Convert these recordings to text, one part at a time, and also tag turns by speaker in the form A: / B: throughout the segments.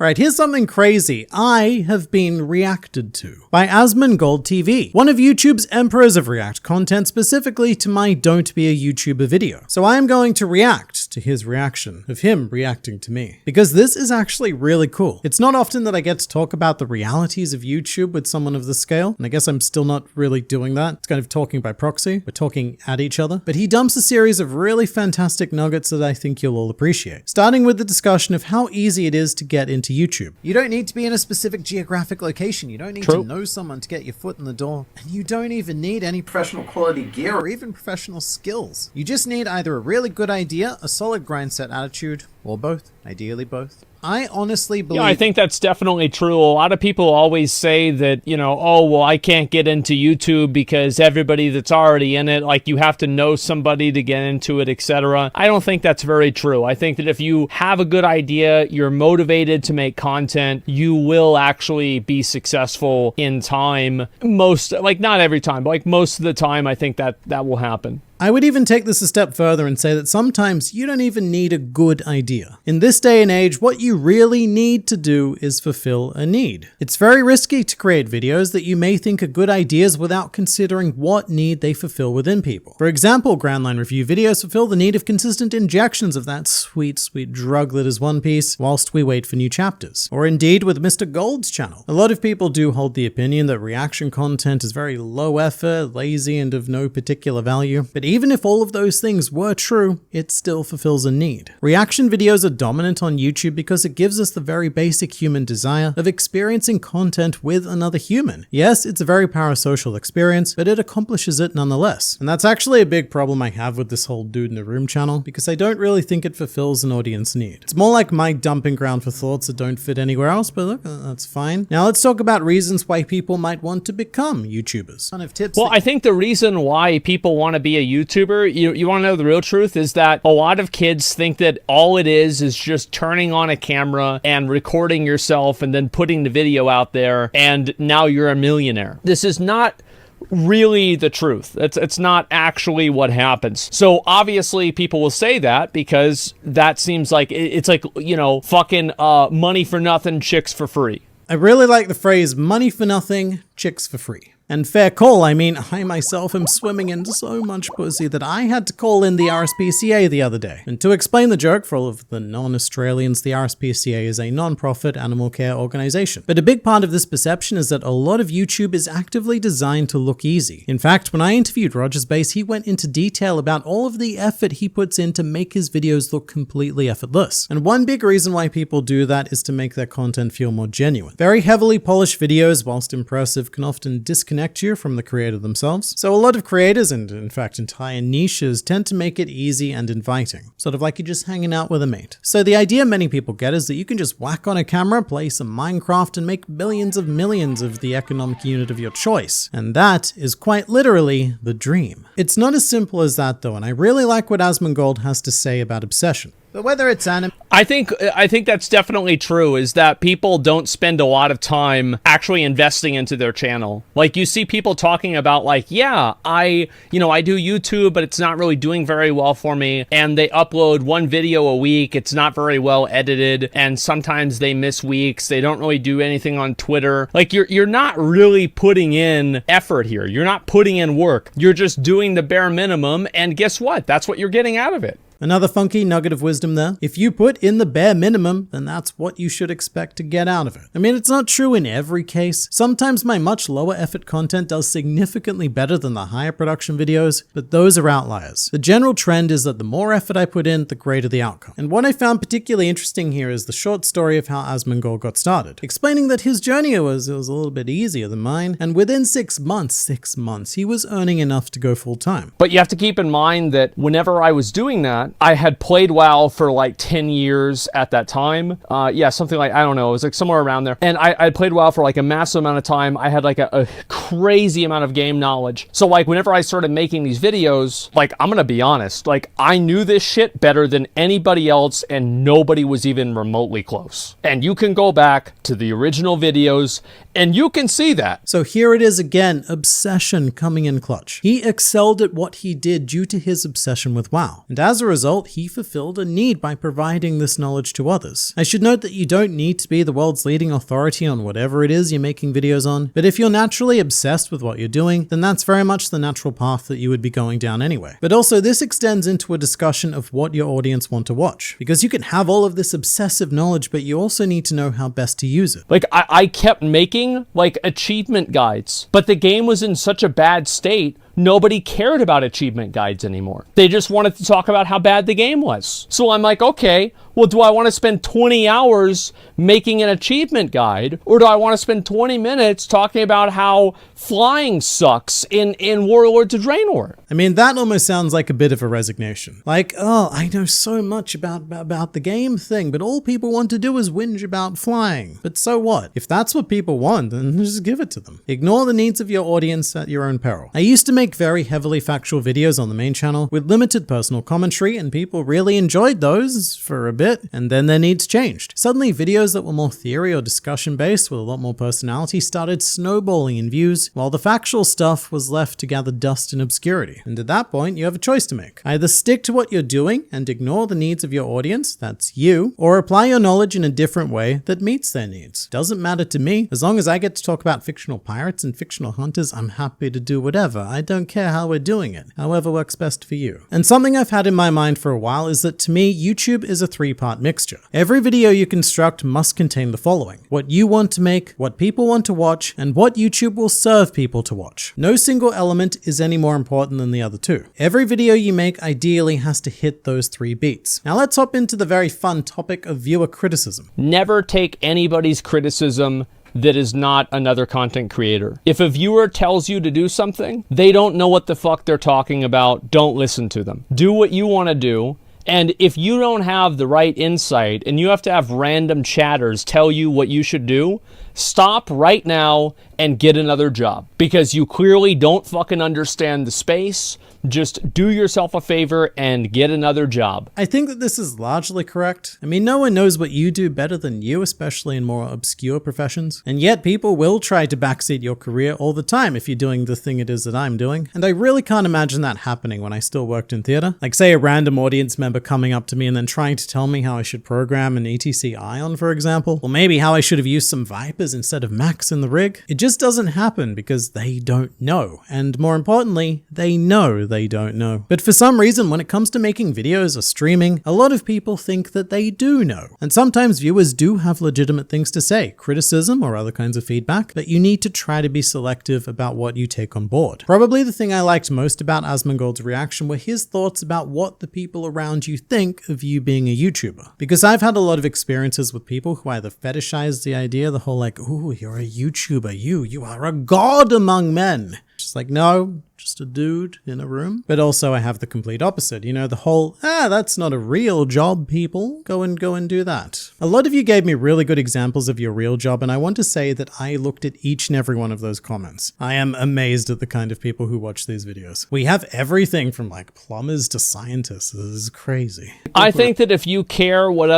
A: Right, here's something crazy. I have been reacted to by Asmongold TV, one of YouTube's emperors of React content, specifically to my Don't Be a YouTuber video. So I am going to react to his reaction of him reacting to me, because this is actually really cool. It's not often that I get to talk about the realities of YouTube with someone of this scale, and I guess I'm still not really doing that. It's kind of talking by proxy. We're talking at each other. But he dumps a series of really fantastic nuggets that I think you'll all appreciate, starting with the discussion of how easy it is to get into YouTube. You don't need to be in a specific geographic location. You don't need to know someone to get your foot in the door. And you don't even need any professional quality gear or even professional skills. You just need either a really good idea, a solid grind set attitude, or both. Ideally both. I honestly believe...
B: Yeah, I think that's definitely true. A lot of people always say that, you know, oh, well, I can't get into YouTube because everybody that's already in it, like you have to know somebody to get into it, etc. I don't think that's very true. I think that if you have a good idea, you're motivated to make content, you will actually be successful in time. Most, like not every time, but like most of the time, I think that will happen.
A: I would even take this a step further and say that sometimes you don't even need a good idea. In this day and age, what you really need to do is fulfill a need. It's very risky to create videos that you may think are good ideas without considering what need they fulfill within people. For example, Grand Line Review videos fulfill the need of consistent injections of that sweet, sweet drug that is One Piece whilst we wait for new chapters. Or indeed with Mr. Gold's channel. A lot of people do hold the opinion that reaction content is very low effort, lazy, and of no particular value. But even if all of those things were true, it still fulfills a need. Reaction videos are dominant on YouTube because it gives us the very basic human desire of experiencing content with another human. Yes, it's a very parasocial experience, but it accomplishes it nonetheless. And that's actually a big problem I have with this whole Dude in a Room channel, because I don't really think it fulfills an audience need. It's more like my dumping ground for thoughts that don't fit anywhere else, but look, that's fine. Now let's talk about reasons why people might want to become YouTubers. Kind of tips.
B: Well, I think the reason why people want to be a YouTuber, you want to know the real truth, is that a lot of kids think that all it is just turning on a camera and recording yourself and then putting the video out there and now you're a millionaire. This is not really the truth. It's not actually what happens. So obviously people will say that because that seems like it's like, you know, fucking money for nothing, chicks for free.
A: I really like the phrase money for nothing, chicks for free. And fair call, I mean, I myself am swimming in so much pussy that I had to call in the RSPCA the other day. And to explain the joke for all of the non-Australians, the RSPCA is a non-profit animal care organization. But a big part of this perception is that a lot of YouTube is actively designed to look easy. In fact, when I interviewed Rogers Base, he went into detail about all of the effort he puts in to make his videos look completely effortless. And one big reason why people do that is to make their content feel more genuine. Very heavily polished videos, whilst impressive, can often disconnect you from the creator themselves. So a lot of creators, and in fact entire niches, tend to make it easy and inviting, sort of like you're just hanging out with a mate. So the idea many people get is that you can just whack on a camera, play some Minecraft, and make billions of millions of the economic unit of your choice. And that is quite literally the dream. It's not as simple as that though, and I really like what Asmongold has to say about obsession. But whether it's anime...
B: I think that's definitely true, is that people don't spend a lot of time actually investing into their channel. Like you see people talking about like, yeah, I do YouTube, but it's not really doing very well for me. And they upload one video a week. It's not very well edited. And sometimes they miss weeks. They don't really do anything on Twitter. Like you're not really putting in effort here. You're not putting in work. You're just doing the bare minimum. And guess what? That's what you're getting out of it.
A: Another funky nugget of wisdom there. If you put in the bare minimum, then that's what you should expect to get out of it. I mean, it's not true in every case. Sometimes my much lower effort content does significantly better than the higher production videos, but those are outliers. The general trend is that the more effort I put in, the greater the outcome. And what I found particularly interesting here is the short story of how Asmongold got started, explaining that his journey was a little bit easier than mine, and within 6 months, he was earning enough to go full time.
B: But you have to keep in mind that whenever I was doing that, I had played WoW for like 10 years at that time. Yeah, something like, I don't know, it was like somewhere around there. And I played WoW for like a massive amount of time. I had like a crazy amount of game knowledge. So like whenever I started making these videos, like I'm gonna be honest, like I knew this shit better than anybody else and nobody was even remotely close. And you can go back to the original videos and you can see that.
A: So here it is again, obsession coming in clutch. He excelled at what he did due to his obsession with WoW. And as a result, he fulfilled a need by providing this knowledge to others. I should note that you don't need to be the world's leading authority on whatever it is you're making videos on, but if you're naturally obsessed with what you're doing, then that's very much the natural path that you would be going down anyway. But also this extends into a discussion of what your audience want to watch, because you can have all of this obsessive knowledge, but you also need to know how best to use it.
B: Like I kept making like achievement guides, but the game was in such a bad state, nobody cared about achievement guides anymore. They just wanted to talk about how bad the game was. So I'm like, okay, well, do I want to spend 20 hours making an achievement guide? Or do I want to spend 20 minutes talking about how flying sucks in Warlords of Draenor?
A: I mean, that almost sounds like a bit of a resignation. Like, oh, I know so much about the game thing, but all people want to do is whinge about flying. But so what? If that's what people want, then just give it to them. Ignore the needs of your audience at your own peril. I used to make very heavily factual videos on the main channel with limited personal commentary, and people really enjoyed those for a bit, and then their needs changed. Suddenly, videos that were more theory or discussion based with a lot more personality started snowballing in views, while the factual stuff was left to gather dust in obscurity. And at that point, you have a choice to make. Either stick to what you're doing and ignore the needs of your audience, that's you, or apply your knowledge in a different way that meets their needs. Doesn't matter to me. As long as I get to talk about fictional pirates and fictional hunters, I'm happy to do whatever. I don't care how we're doing it. However works best for you. And something I've had in my mind for a while is that to me, YouTube is a three-part mixture. Every video you construct must contain the following: what you want to make, what people want to watch, and what YouTube will serve people to watch. No single element is any more important than the other two. Every video you make ideally has to hit those three beats. Now let's hop into the very fun topic of viewer criticism.
B: Never take anybody's criticism that is not another content creator. If a viewer tells you to do something, they don't know what the fuck they're talking about, don't listen to them. Do what you want to do. And if you don't have the right insight and you have to have random chatters tell you what you should do, stop right now and get another job, because you clearly don't fucking understand the space. Just do yourself a favor and get another job.
A: I think that this is largely correct. I mean, no one knows what you do better than you, especially in more obscure professions. And yet people will try to backseat your career all the time if you're doing the thing it is that I'm doing. And I really can't imagine that happening when I still worked in theater. Like say a random audience member coming up to me and then trying to tell me how I should program an ETC Ion, for example. Or maybe how I should have used some Vipers instead of Macs in the rig. It just doesn't happen because they don't know. And more importantly, they know they don't know. But for some reason, when it comes to making videos or streaming, a lot of people think that they do know. And sometimes viewers do have legitimate things to say, criticism or other kinds of feedback, but you need to try to be selective about what you take on board. Probably the thing I liked most about Asmongold's reaction were his thoughts about what the people around you think of you being a YouTuber. Because I've had a lot of experiences with people who either fetishize the idea, the whole like, ooh, you're a YouTuber, you are a god among men. Just like, no, just a dude in a room. But also I have the complete opposite, you know, the whole, that's not a real job, people. Go and do that. A lot of you gave me really good examples of your real job, and I want to say that I looked at each and every one of those comments. I am amazed at the kind of people who watch these videos. We have everything from like plumbers to scientists. This is crazy.
B: I think that if you care what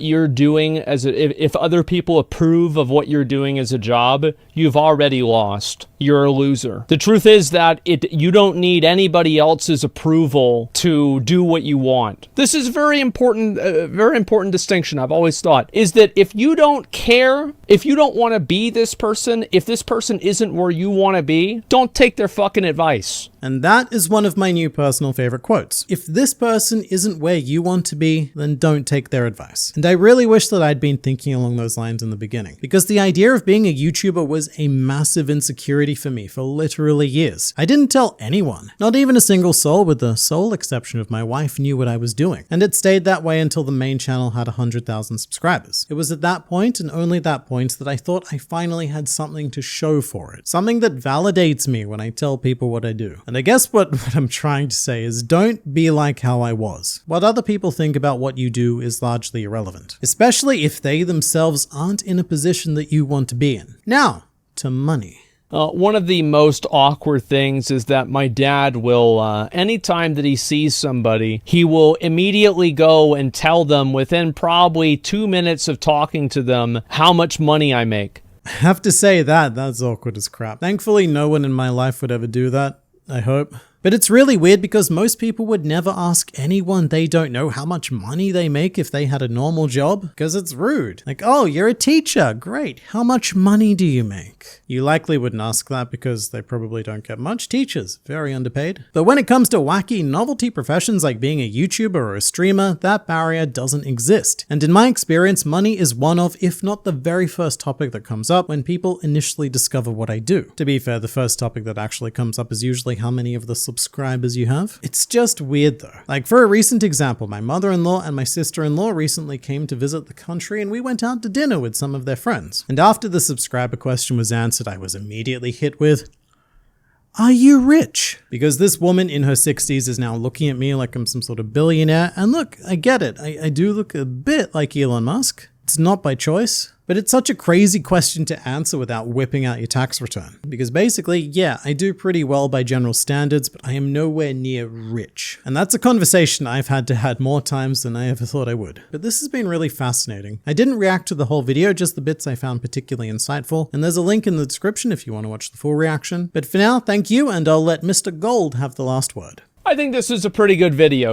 B: you're doing if other people approve of what you're doing as a job, you've already lost. You're a loser. The truth is that you don't need anybody else's approval to do what you want. This is very important distinction I've always thought, is that if you don't care, if you don't want to be this person, if this person isn't where you want to be, don't take their fucking advice.
A: And that is one of my new personal favorite quotes. If this person isn't where you want to be, then don't take their advice. And I really wish that I'd been thinking along those lines in the beginning, because the idea of being a YouTuber was a massive insecurity for me for literally years. I didn't tell anyone. Not even a single soul, with the sole exception of my wife, knew what I was doing. And it stayed that way until the main channel had 100,000 subscribers. It was at that point, and only that point, that I thought I finally had something to show for it. Something that validates me when I tell people what I do. And I guess what I'm trying to say is, don't be like how I was. What other people think about what you do is largely irrelevant, especially if they themselves aren't in a position that you want to be in. Now, to money.
B: One of the most awkward things is that my dad will, anytime that he sees somebody, he will immediately go and tell them within probably 2 minutes of talking to them how much money I make.
A: I have to say that's awkward as crap. Thankfully, no one in my life would ever do that, I hope. But it's really weird because most people would never ask anyone they don't know how much money they make if they had a normal job, because it's rude. Like, oh, you're a teacher, great. How much money do you make? You likely wouldn't ask that because they probably don't get much. Teachers, very underpaid. But when it comes to wacky novelty professions like being a YouTuber or a streamer, that barrier doesn't exist. And in my experience, money is one of, if not the very first topic that comes up when people initially discover what I do. To be fair, the first topic that actually comes up is usually how many of the subscribers you have. It's just weird though. Like for a recent example, my mother-in-law and my sister-in-law recently came to visit the country and we went out to dinner with some of their friends. And after the subscriber question was answered, I was immediately hit with, "Are you rich?" Because this woman in her 60s is now looking at me like I'm some sort of billionaire. And look, I get it. I do look a bit like Elon Musk. It's not by choice. But it's such a crazy question to answer without whipping out your tax return. Because basically, yeah, I do pretty well by general standards, but I am nowhere near rich. And that's a conversation I've had to have more times than I ever thought I would. But this has been really fascinating. I didn't react to the whole video, just the bits I found particularly insightful. And there's a link in the description if you want to watch the full reaction. But for now, thank you, and I'll let Mr. Gold have the last word.
B: I think this is a pretty good video.